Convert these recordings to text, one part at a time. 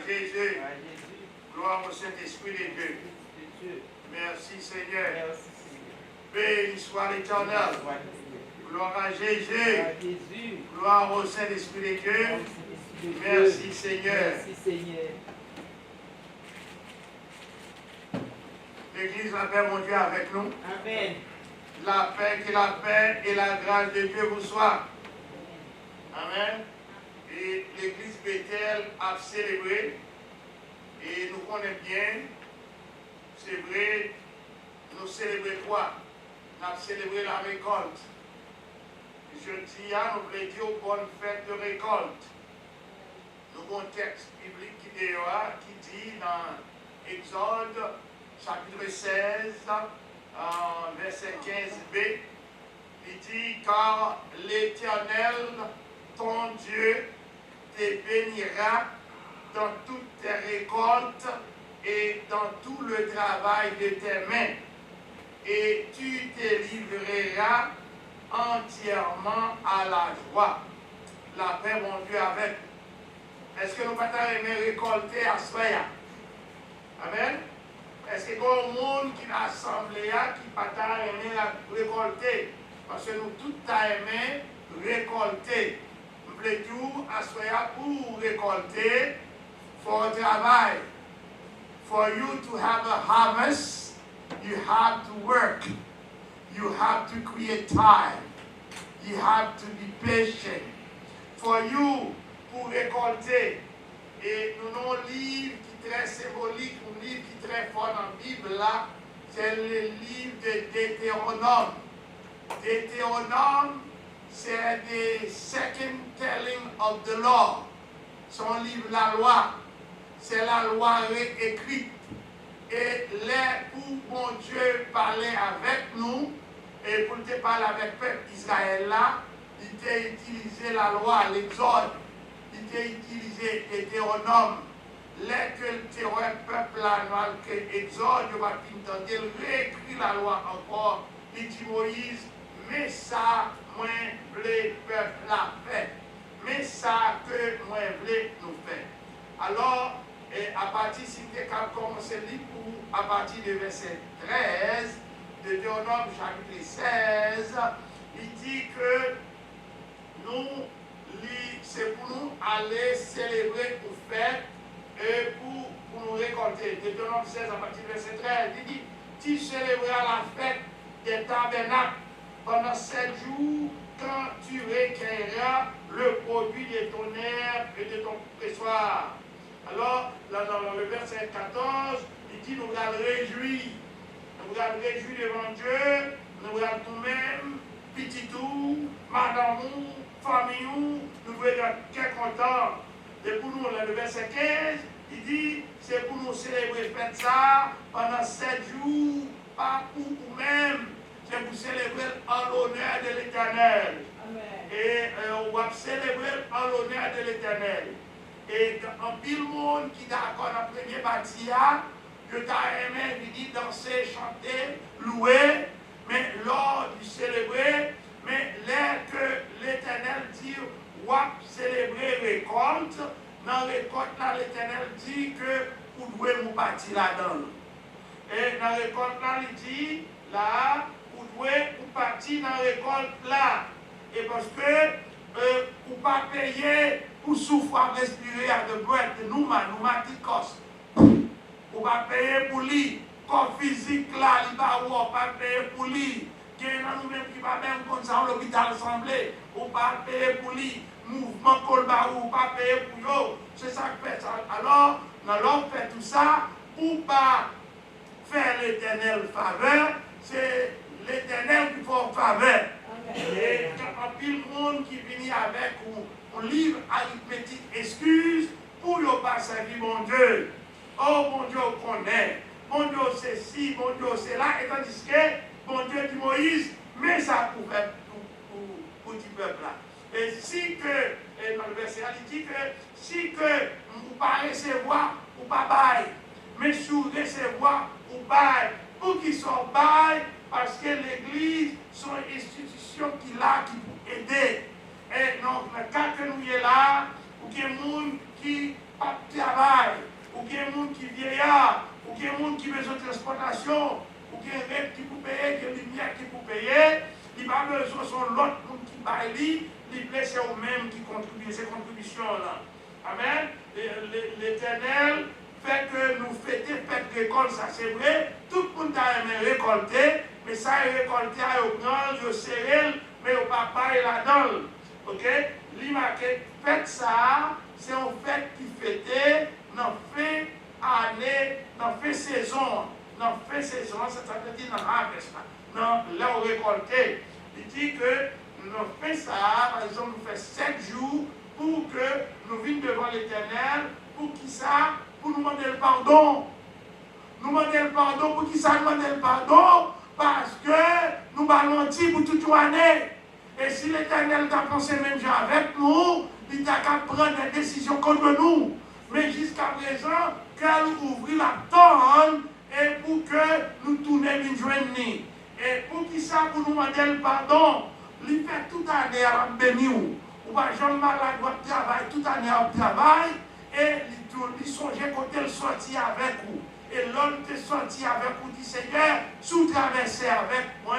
Jésus. Gloire au Saint-Esprit de Dieu. Merci Seigneur. Béni soit l'Éternel. Gloire à Jésus. Gloire au Saint-Esprit de Dieu. Merci Seigneur. L'Église, la paix, mon Dieu, avec nous. Amen. La paix, que la paix et la grâce de Dieu vous soient. Amen. Et l'Église Bethel a célébré. Et nous connaissons bien, c'est vrai, nous célébrons quoi? Nous avons célébré la récolte. Jeudi, nous voulons dire bonne fête de récolte. Nous avons un texte biblique qui dit dans Exode, chapitre 16, verset 15b, il dit, car l'Éternel, ton Dieu, te bénira dans toutes tes récoltes et dans tout le travail de tes mains, et tu te livreras entièrement à la joie. La paix, mon Dieu, avec nous. Est-ce que nous pas aimer récolter à Soya? Amen. Est-ce que y a un monde qui a assemblé qui pas aimer récolter? Parce que nous tous aimé récolter. Nous voulons tout à Soya pour récolter. For travail, for you to have a harvest, you have to work. You have to create time. You have to be patient. For you, pour récolter, et nous avons un livre qui est très symbolique, un livre qui est très fort dans la Bible, là, c'est le livre de Deutéronome. Deutéronome, c'est the second telling of the law. Son livre, la loi. C'est la loi écrite. Et là, pour bon Dieu parler avec nous, et pour te parler avec le peuple d'Israël là, il t'a utilisé la loi, l'Exode, il t'a utilisé Deutéronome. Là que le peuple là, que l'Exode, il va entendre, il réécrit la loi encore. Il dit Moïse, mais ça, moi, le peuple l'a fait. Mais ça que moi, voulais nous faire. Alors, et à partir, si tu as commencé le livre, à partir du verset 13, de Deutéronome chapitre 16, il dit que nous, c'est pour nous aller célébrer pour fête et pour nous récolter. Deutéronome 16, à partir du verset 13, il dit, tu célébreras la fête des tabernacles pendant 7 jours quand tu recueilleras le produit de ton herbe et de ton pressoir. Alors, là, dans le verset 14, il dit, nous allons réjouir. Nous allons réjouir devant Dieu, nous allons nous-mêmes, petit tout, madame, famille, nous voulons être très contents. Et pour nous, là, le verset 15, il dit, c'est pour nous célébrer fête ça pendant 7 jours, pas pour nous-mêmes, c'est pour célébrer en l'honneur de l'Éternel. Et on va célébrer en l'honneur de l'Éternel. Et en pile monde qui d'accord dans le premier bâti, que tu as aimé, il dit danser, chanter, louer, mais lors du célébrer, mais là que l'Éternel dit, wap célébrer récolte, dans récolte là, l'Éternel dit que vous devez vous bâtir là-dedans. Et dans récolte là, il dit, là, vous devez vous partir dans récolte là. Et parce que vous ne pas payer pour souffrir à respirer à de boîte, nous qui coste. Vous ne pas payer pour lui, corps physique là, il va pas payer pour lui. Il y a nous-mêmes qui va même comme ça à l'hôpital assemblé, vous ne pas payer pour lui. Mouvement colba, vous ne pas payer pour eux. C'est ça que fait ça. Alors, dans l'homme fait tout ça, pour pas faire l'éternel faveur, c'est l'éternel qui fait faveur. Et quand il y a un monde qui vient avec un livre arithmétique excuse pour ne pas servir mon Dieu. Oh mon Dieu, on connaît. Mon Dieu, c'est ci, mon Dieu, c'est là. Et tandis que mon Dieu dit Moïse, mais ça pour faire pour ce peuple-là. Et si que, et dans le verset, il dit que si que vous ne pas recevoir, ou pas bail, mais si vous recevoir, ou bail, pour qu'ils soient bail, parce que l'Église sont une institution qui est là, qui peut aider. Et donc, le cas que nous y est là, ou qu'il y a des gens qui pas de travail, ou qu'il y a des gens qui vieillard, ou qu'il y a des gens qui ont besoin de transportation, ou qu'il y a des rêves qui pour payer, qu'il y a des lumières qui pour payer, il n'a pas besoin de son l'autre monde qui baille, il plaît c'est eux-mêmes qui contribuent, ces contributions-là. Amen. L'Éternel fait que nous fêtons fête récolte, ça c'est vrai. Tout le monde a aimé récolter, mais ça est récolté à prendre, au serré, mais au papa et la donne. Ok? L'immaculée fête ça, c'est une fête qui fêtait dans fin année, dans fin saison. Dans fin saison, ça veut dire dans harvest, dans là où récolté. Il dit que nous faisons ça, par exemple, nous faisons 7 jours pour que nous venions devant l'Éternel, pour qui ça? Pour nous demander le pardon. Nous demander le pardon, pour qui ça nous demander le pardon? Parce que nous avons menti pour toute l'année. Et si l'Éternel a pensé même avec nous, il a qu'à prendre des décisions contre nous. Mais jusqu'à présent, qu'elle ouvre la donne et pour que nous tournions une journée. Et pour qui ça, pour nous demander le pardon, il fait toute l'année à bénir. Ou pas Jean malade doit travailler toute l'année à travail et il songeait côté le sortir avec vous. Et l'homme te sorti avec vous, dit Seigneur, sous traverser avec moi,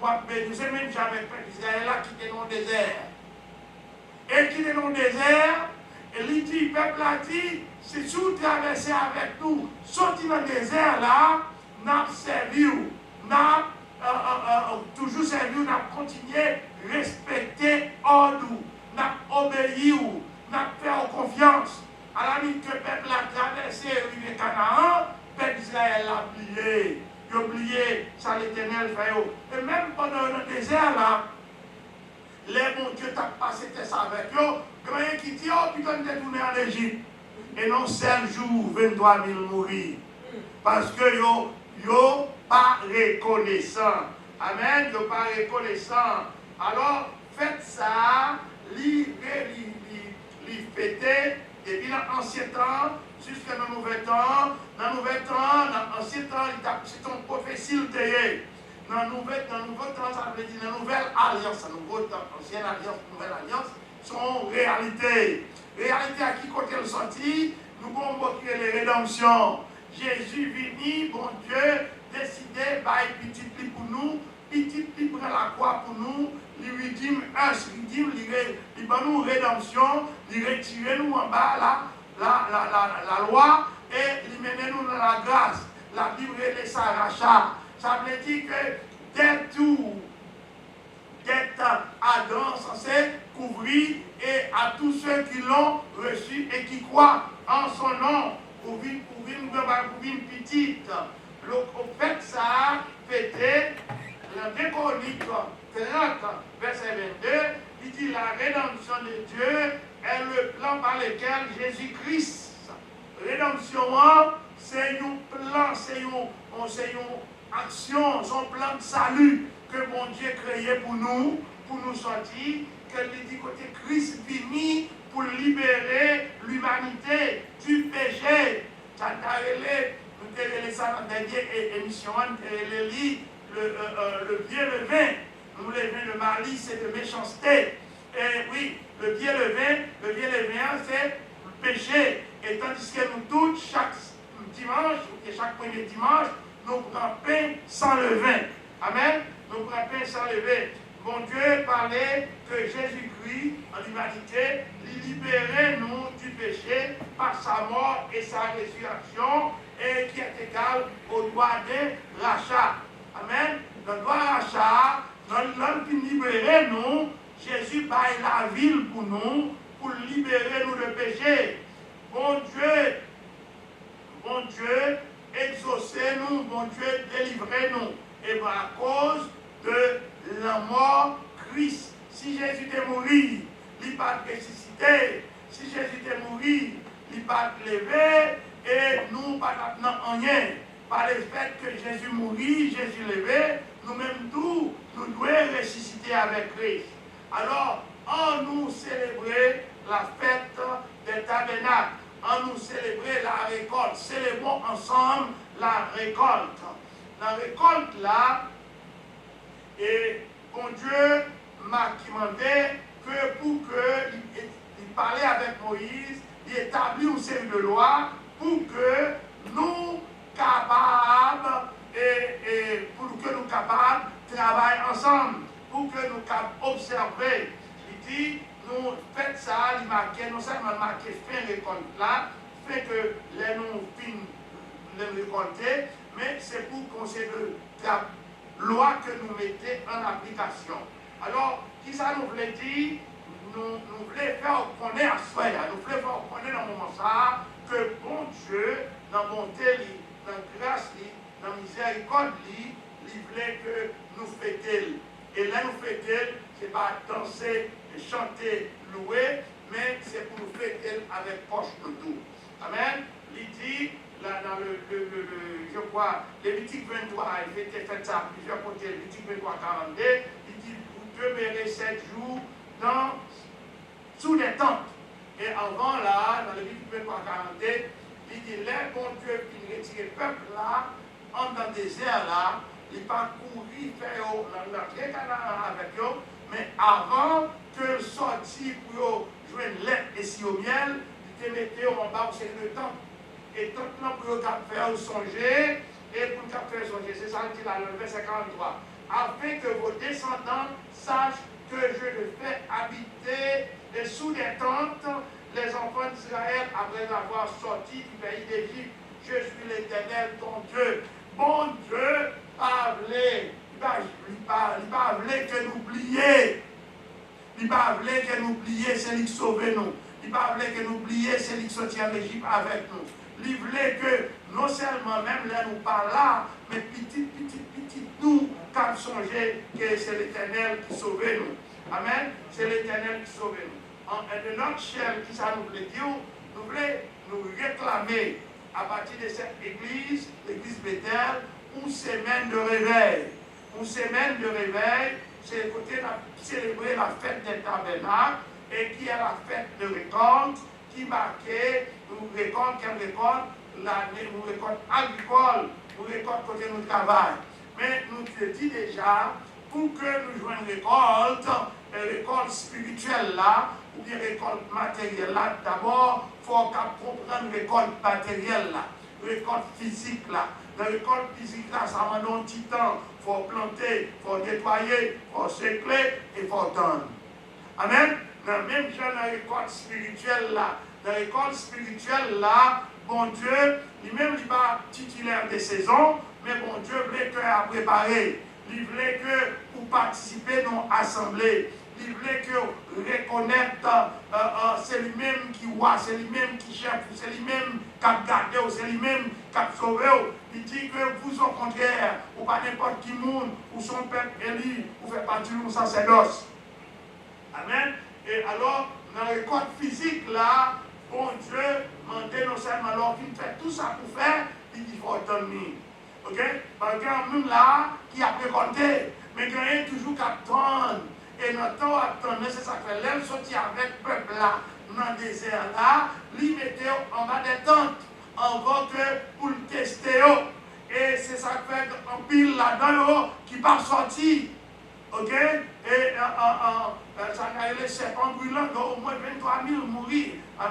moi béni. C'est même jamais fait Israël là qui était dans le désert. Et qui était dans le désert, et il dit, peuple a dit, c'est sous traverser avec nous. Sorti dans le désert là, n'a servi, n'a toujours servi, n'a continué à respecter ordre, n'a obéi, n'a fait confiance. À la limite que le peuple a traversé le Canaan, le peuple d'Israël a oublié. Il a oublié ça l'Éternel fait. Et même pendant le désert là, les bons Dieu t'a passé ça avec eux, grand qui dit, oh putain de tourner en Égypte. Et non 7 jours, 23 000 mourir. Parce que yo pas reconnaissant. Amen, yo pas reconnaissant. Alors, faites ça, li fêter, et puis dans l'ancien temps, jusqu'à le nouvel temps, dans le nouvel temps, dans l'ancien temps, c'est une prophétie le théâtre. Dans le nouveau temps, ça veut dire la nouvelle alliance, l'ancienne alliance, nouvelle alliance, sont réalité. Réalité à qui côté le sorti, nous avons moqué les rédemptions. Jésus vini, bon Dieu, décidé, petit pli pour nous, petit pli prend la croix pour nous, il rédime us, il donne nous rédemption, il retire nous en bas la loi et il mène nous dans la grâce. La Bible est sa rachat. Ça veut dire que d'être Adam censé couvrir et à tous ceux qui l'ont reçu et qui croient en son nom, pour une petite. Au fait, ça a fêté la Chroniques 30, verset 22, il dit la rédemption de Dieu est le plan par lequel Jésus-Christ, rédemption, c'est un plan, c'est une action, son plan de salut que mon Dieu créé pour nous sortir, que dit côté Christ vini pour libérer l'humanité du péché. Ça t'a relé, nous t'ai relé ça dans la dernière émission, le bien levain. Nous levain de malice et de méchanceté. Et oui, le bien levain, c'est le péché. Et tandis que nous tous, chaque dimanche, et chaque premier dimanche, nous prenons pain sans levain. Amen. Nous prenons pain sans levain. Mon Dieu parlait que Jésus-Christ, en humanité, libérait nous du péché par sa mort et sa résurrection, et qui est égal au droit de rachat. Amen. Le droit de rachat, l'homme qui libérait nous, Jésus baille la ville pour nous, pour libérer nous de péché. Mon Dieu, exaucez-nous, mon Dieu, délivrez-nous. Et à cause de la mort, Christ, si Jésus est mort, il n'est pas ressuscité. Si Jésus est mort, il n'est pas levé, et nous, pas maintenant rien. Par le fait que Jésus mourit, Jésus levé, nous-mêmes tous, nous devons ressusciter avec Christ. Alors, en nous célébrer la fête des tabernacles, en nous célébrer la récolte, célébrons ensemble la récolte. La récolte là, et bon Dieu m'a demandé que pour qu'il parlait avec Moïse, d'établir une série de lois pour que nous capables et pour que nous capables de travailler ensemble, pour que nous capables d'observer. Il dit, nous faites ça, il marque, non seulement marqué fin récolte là, fait que les nous finissent de récolter, mais c'est pour conseiller la loi que nous mettons en application. Alors, qui ça nous voulait dire? Nous voulons faire connaître à soi, nous voulons faire connaître dans le moment ça, que bon Dieu, dans bonté, dans grâce, dans miséricorde, il voulait que nous fêtions. Et là, nous fêtions, ce n'est pas danser, chanter, louer, mais c'est pour nous fêter avec poche de tout. Amen. Il dit, là, dans je crois, Lévitique 23, il était fait ça à plusieurs côtés, Lévitique 23, 42, il dit, vous demeurez 7 jours sous les tentes. Et avant, là, dans Lévitique 23, 42, il dit, les bon Dieu qui retire le peuple là, en dans le désert là, il parcourt, il fait l'entrée avec eux, mais avant que sortir pour jouer une lettre et si au miel, il te mettait en bas au le temps. Et tout le monde pour faire songer, et pour faire songer, c'est ça qu'il a le verset 43. Afin que vos descendants sachent que je le fais habiter et sous des tentes les enfants d'Israël après avoir sorti du pays d'Égypte. Je suis l'Éternel, ton Dieu. Bon Dieu, pas voulu que nous oublions. Il pas voulu que nous oublions, c'est lui qui sauve nous. Il pas voulu que nous oublions, c'est lui qui sortit en Égypte avec nous. Il voulait que non seulement même là nous pas là, mais petit nous, quand songer que c'est l'Éternel qui sauve nous. Amen. C'est l'Éternel qui sauve nous. En de notre chair, qui ça nous voulait dire, nous voulons nous réclamer à partir de cette église, l'église Bethel, une semaine de réveil. Une semaine de réveil, c'est le côté de célébrer la fête des tabernacles et qui est la fête de récolte, qui marquait une récolte, quelle récolte? L'année, une récolte agricole, une récolte côté nous travail. Mais nous te dit déjà, pour que nous jouions une récolte spirituelle là, ou bien récolte matérielle là, d'abord, il faut comprendre une récolte matérielle là, une récolte physique là. La récolte physique là, ça m'a donné un petit temps. Il faut planter, il faut nettoyer, il faut sécler et il faut tendre. Amen. Dans le même genre, la récolte spirituelle là, la récolte spirituelle là, bon Dieu, lui-même, il n'est pas titulaire des saisons, mais bon Dieu voulait que à préparer. Il voulait que pour participer dans l'assemblée, il voulait que reconnaître c'est lui-même qui voit, c'est lui-même qui cherche, c'est lui-même qui a gardé, c'est lui-même qui a sauvé. Il dit que vous, au contraire, ou pas n'importe qui monde, ou son peuple élu, vous faites partie de sacerdoce. Amen. Et alors, dans le code physique là, bon Dieu, mandé non seulement leur vie, fait tout ça pour faire, il dit qu'il faut donner. Ok? Parce qu'il y a un monde là qui a récolté, mais il y a toujours qu'à attendre. Et notre temps à attendre, c'est ça que fait. L'aile sortit avec le peuple là, dans le désert là, lui mettait en bas des tentes, avant que pour le tester. Et c'est ça que fait un pile là-dedans qui va sortir. Ok? Et ça a les serpents brûlants, au moins 23 000 mourir. 1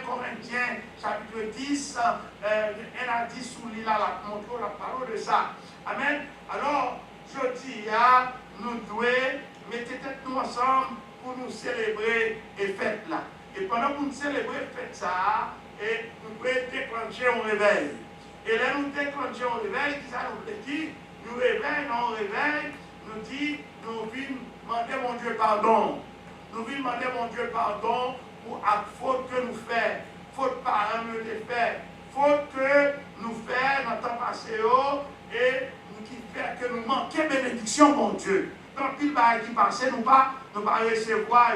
Corinthiens, chapitre 10, 1 à 10, sous l'île, la montre la parole de ça. Amen. Alors, je dis, nous devons mettre tête nous ensemble pour nous célébrer et fête là. Et pendant que nous célébrons fête ça, et nous pouvons déclencher un réveil. Et là, nous déclenchons un réveil, qui ça nous dit, nous réveillons, non réveil, nous dit, nous venons demander mon Dieu pardon. Nous venons demander mon Dieu pardon pour la faute que nous faisons, faute par un nous fait, faute que nous faisons dans le temps passé et qui fait que nous manquons bénédiction, mon Dieu. Donc, il va qui passe, nous pas recevoir.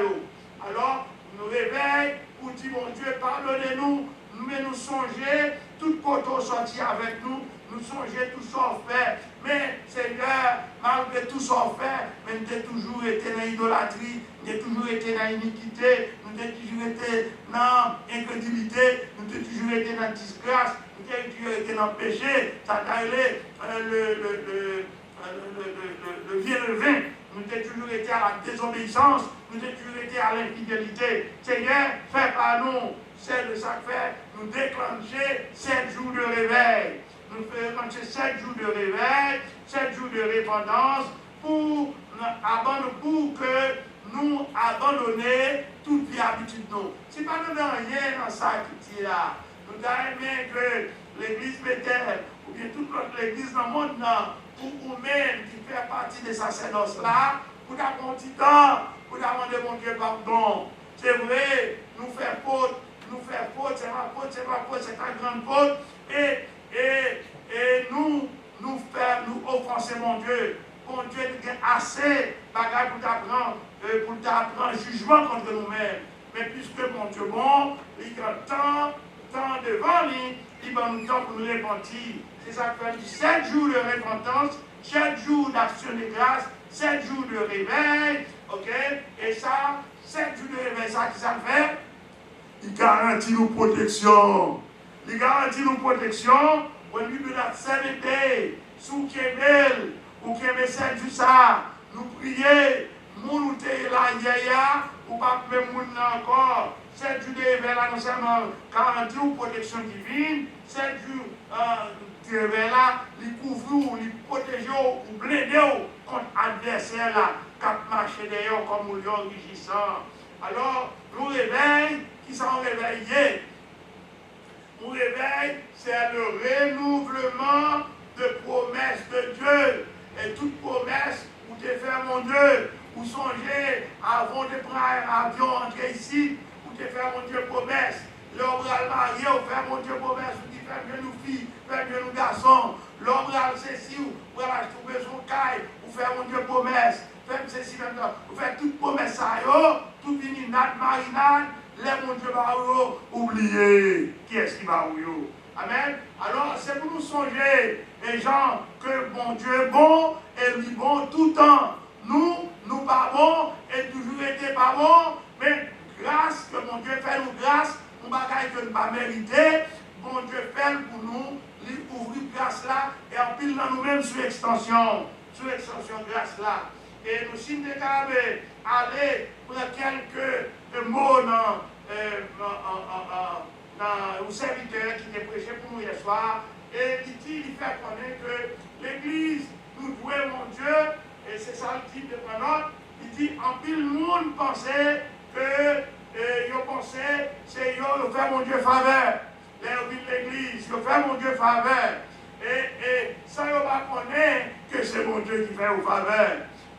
Alors, nous réveillons pour dire, mon Dieu, pardonnez-nous, mais nous songer, tout côté sorti avec nous, nous songer tout ça fait. Mais Seigneur, malgré tout ça fait, mais nous avons toujours été dans l'idolâtrie, nous avons toujours été dans l'iniquité, nous avons toujours été dans l'incrédulité, nous avons toujours été dans la disgrâce, nous avons toujours été dans le péché. Ça a été le vieux levain nous avons toujours été à la désobéissance, nous avons toujours été à l'infidélité. Seigneur, fais par nous, c'est de ça que fait, nous déclencher 7 jours de réveil. Nous faisons 7 jours de réveil, 7 jours de repentance pour que nous abandonner toute vie habitude. Si pas nous n'avons rien dans ça qui est là, nous avons aimé que l'église Bethel, ou bien toute l'autre église dans le monde, pour vous-même qui fait partie des sacerdoces là, pour avoir un petit temps, pour demander mon Dieu pardon. C'est vrai, nous faisons faute, c'est ma faute, c'est ta grande faute, et nous offenser mon Dieu. Mon Dieu nous a assez bagaille pour t'apprendre jugement contre nous-mêmes. Mais puisque mon Dieu bon, il a tant devant lui, il va nous temps pour nous repentir. C'est ça que fait 7 jours de repentance, 7 jours d'action de grâce, 7 jours de réveil, ok? Et ça, 7 jours de réveil, ça qui ça fait? Il garantit nos protections. Il garantit nos protections au niveau de la 7 days, sous qui est belle, ou qui est 7 jours ça, nous prier, nous sommes là, ou pas même nous encore. 7 jours de réveil, là, nous sommes garantis une protection divine, 7 jours de réveil, là, ils couvrent, ils protègent, ils blindent contre l'adversaire, là, qui marche derrière comme un lion rugissant. Alors, nous réveillons, qui sont réveillés. Nous réveillons, c'est le renouvellement de promesses de Dieu. Et toute promesse, où tu fais mon Dieu, ou songer avant de prendre un avion, entrer ici, où tu fais mon Dieu promesse. L'homme va marier, ou faire mon Dieu promesse, ou tu fais bien nous filles, fais bien nous garçons. L'homme va ceci, ou va trouver son caille, ou faire mon Dieu promesse. Fais ceci maintenant, ou faire toute promesse ça, tout fini, nat marinade, les mon Dieu va oublier qui est-ce qui va oublier. Amen. Alors, c'est pour nous songer, les gens, que mon Dieu est bon et lui bon tout le temps. Nous pas bons et toujours été pas bons, mais grâce que mon Dieu fait nous grâce, nous bagaille que nous pas mérité, mon Dieu fait pour nous, lui ouvrir grâce là et en pile dans nous-mêmes sur extension grâce là. Et nous sommes déclarés aller pour quelques mots au serviteur qui était prêché pour nous hier soir, et il fait connaître que l'Église nous doit mon Dieu, et c'est ça le titre de mon note. Il dit en pile monde pensait que c'est yo faire mon Dieu faveur. L'Église, yo faire mon Dieu faveur. Et ça yo va connaître que c'est mon Dieu qui fait au faveur.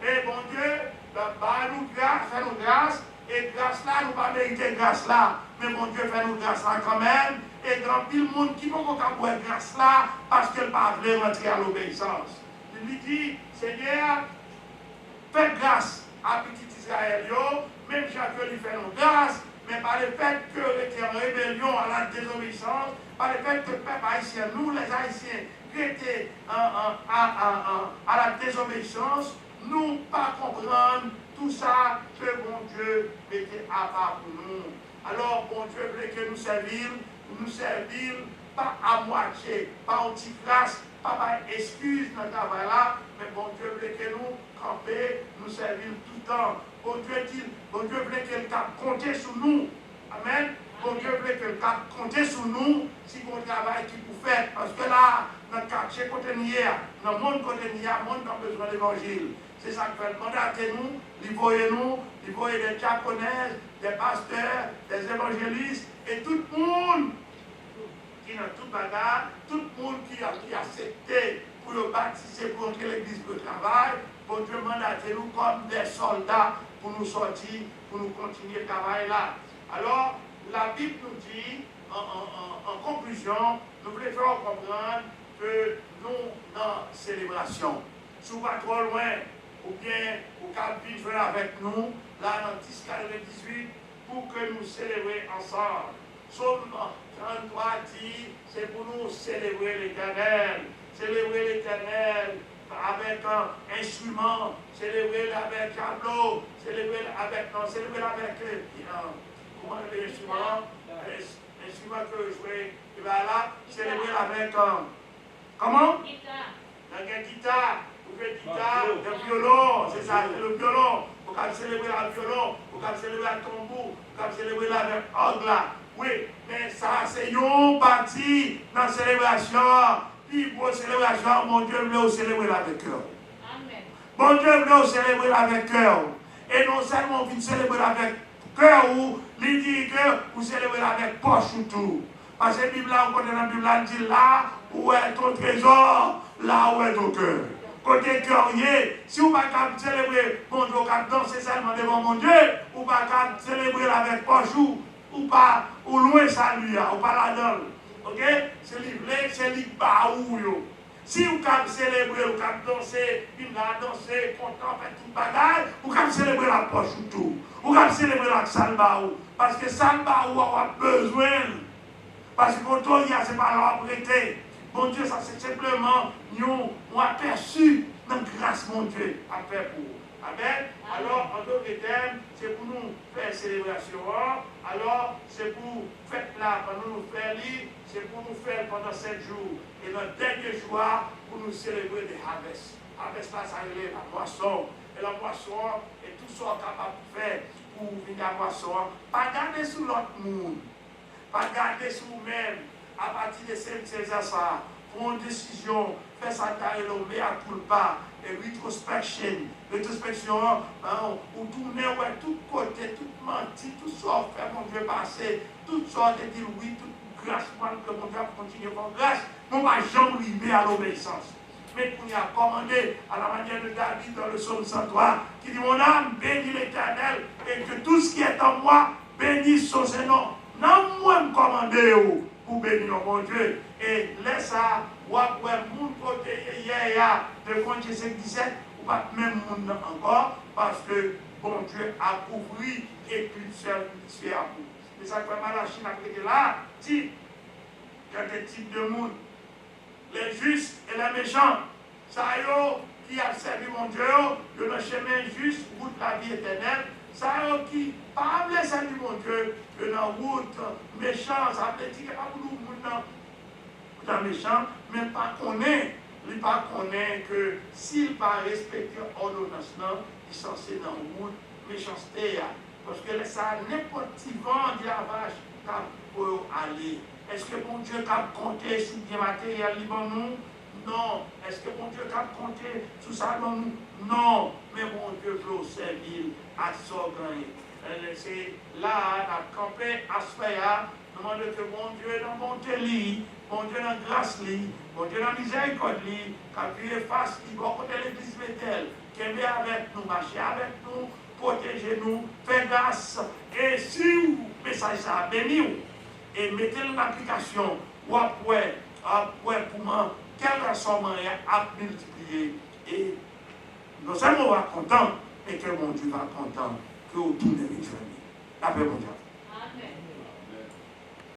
Et mon Dieu, nous grâce, fait nous grâce. Et grâce là, nous ne pas mériter grâce là, mais mon Dieu fait nous grâce là quand même. Et grand pile monde qui ne peut pas avoir grâce là parce qu'elle ne pas rentrer à l'obéissance. Il lui dit, Seigneur, fais grâce à petit Israël, même chacun lui fait nous grâce, mais par le fait que était en rébellion à la désobéissance, par le fait que le peuple haïtien, nous les Haïtiens, qui étaient à la désobéissance, nous pas comprendre tout ça que mon Dieu mettait à part pour nous. Alors, bon Dieu voulait que nous servir pas à moitié, pas en petite grâce, pas par excuse dans le travail là, mais bon Dieu voulait que nous camper, nous servir tout le temps. Bon Dieu voulait que le cap compter sur nous. Amen. Bon Dieu voulait que le cap compter sur nous si on travaille qui pour faire. Parce que là, dans le quartier côté hier, dans le monde côté hier, le monde a besoin de l'évangile. C'est ça que fait le mandat à nous, il voyait des diaconaises, des pasteurs, des évangélistes, et tout le monde qui dans toute bagarre, tout le monde qui a accepté pour le baptiser, pour entrer l'église pour le travail, pour Dieu mandater nous comme des soldats pour nous sortir, pour nous continuer le travail là. Alors, la Bible nous dit, en conclusion, nous voulons faire comprendre que nous, dans la célébration, si vous pas trop loin, ou bien au cap vivre avec nous, là dans 10:18, pour que nous célébrions ensemble. Psaume 33 dit, c'est pour nous célébrer l'Éternel. Célébrer l'Éternel avec un instrument, célébrer avec tableau, célébrer avec comment l'instrument, l'instrument que je jouais, et bien là, célébrer avec comment? Avec un guitare. Vous faites guitare, le violon, c'est ça, c'est le violon. Vous pouvez célébrer le violon, vous pouvez célébrer le tambour, vous pouvez célébrer avec orgue. Oui, mais ça, c'est une partie dans la célébration. Puis pour la célébration, mon Dieu veut célébrer avec cœur. Amen. Mon Dieu veut célébrer avec cœur. Et non seulement vous célébrer avec cœur, il dit que vous célébrez avec poche ou tout. Parce que la Bible, on connaît la Bible, elle dit là où est ton trésor, là où est ton cœur. Côté cœur, si vous ne pouvez pas célébrer mon Dieu, vous pouvez danser seulement devant mon Dieu, vous ne pouvez pas célébrer avec poche ou pas, ou loin ça lui, ou pas là-dedans. Ok? C'est livré, c'est livré bas ou. Si vous pouvez célébrer, vous pouvez danser, une danser, content, faire tout bagage, vous pouvez célébrer la poche ou tout. Vous pouvez célébrer la salba ou. Parce que salba ou a besoin. Parce que quand on y a, ce n'est pas leur prêter. Bon Dieu, ça c'est simplement, nous aperçu dans la grâce, mon Dieu, à faire pour vous. Amen. Alors, en d'autres termes, c'est pour nous faire célébration. Alors, c'est pour faire là, pendant nous faire lire, c'est pour nous faire pendant 7 jours. Et dans le dernier jour, pour nous célébrer des harvests. Harvest, là, ça relève la moisson. Et la moisson, et tout ce qu'on est capable de faire pour venir à la moisson. Pas garder sur l'autre monde. Pas garder sur vous-même. À partir de ces affaires, prendre une décision, faire ça carré le mea culpa, et rétrospection, où tourner, ouais, tout côté, tout menti, tout ça, faire mon Dieu passer, tout ça, de dire oui, toute grâce, que mon Dieu continue par grâce, on va jamais arriver à l'obéissance. Mais qu'on y a commandé à la manière de David dans le psaume 103, qui dit mon âme bénit l'Éternel, et que tout ce qui est en moi bénisse son Seigneur. Non, moi, me commander pour bénir mon Dieu. Et laisse ça, ou après, mon côté, hier, de Corinthiens 5:17, ou pas même monde encore, parce que bon Dieu a couvert et puis seul fait à vous. C'est ça que Malachie a été là, dit, il y a des types de monde, les justes et les méchants. Ça y est, qui a servi mon Dieu, de le chemin juste, route la vie éternelle. Ça y est, qui pas servir mon Dieu, de la route méchant, ça veut dire qu'il n'y a pas beaucoup de monde dans méchant, mais pas qu'on est. Il pas qu'on est que s'il pas respecter l'ordonnance, il est censé dans la route méchanceté. Parce que ça n'importe qui vent de la vache pour aller. Est-ce que mon Dieu a compté sur bien matériel devant nous? Non. Est-ce que mon Dieu a compté sur ça devant nous? Non. Mais mon Dieu veut servir à son grand. C'est là, à camper, à se faire, demande que mon Dieu dans mon délit, mon Dieu dans grâce, mon Dieu dans miséricorde, qu'appuie face, qui va côté l'église Bethel, qui est avec nous, marcher avec nous, protéger nous, faire grâce. Et si vous, message ça, béni, et mettez-le en application, ou après, pour moi, quelle raison à multiplier. Et non seulement on va content, mais que mon Dieu va content, que vous tournez les journées. La paix mondiale.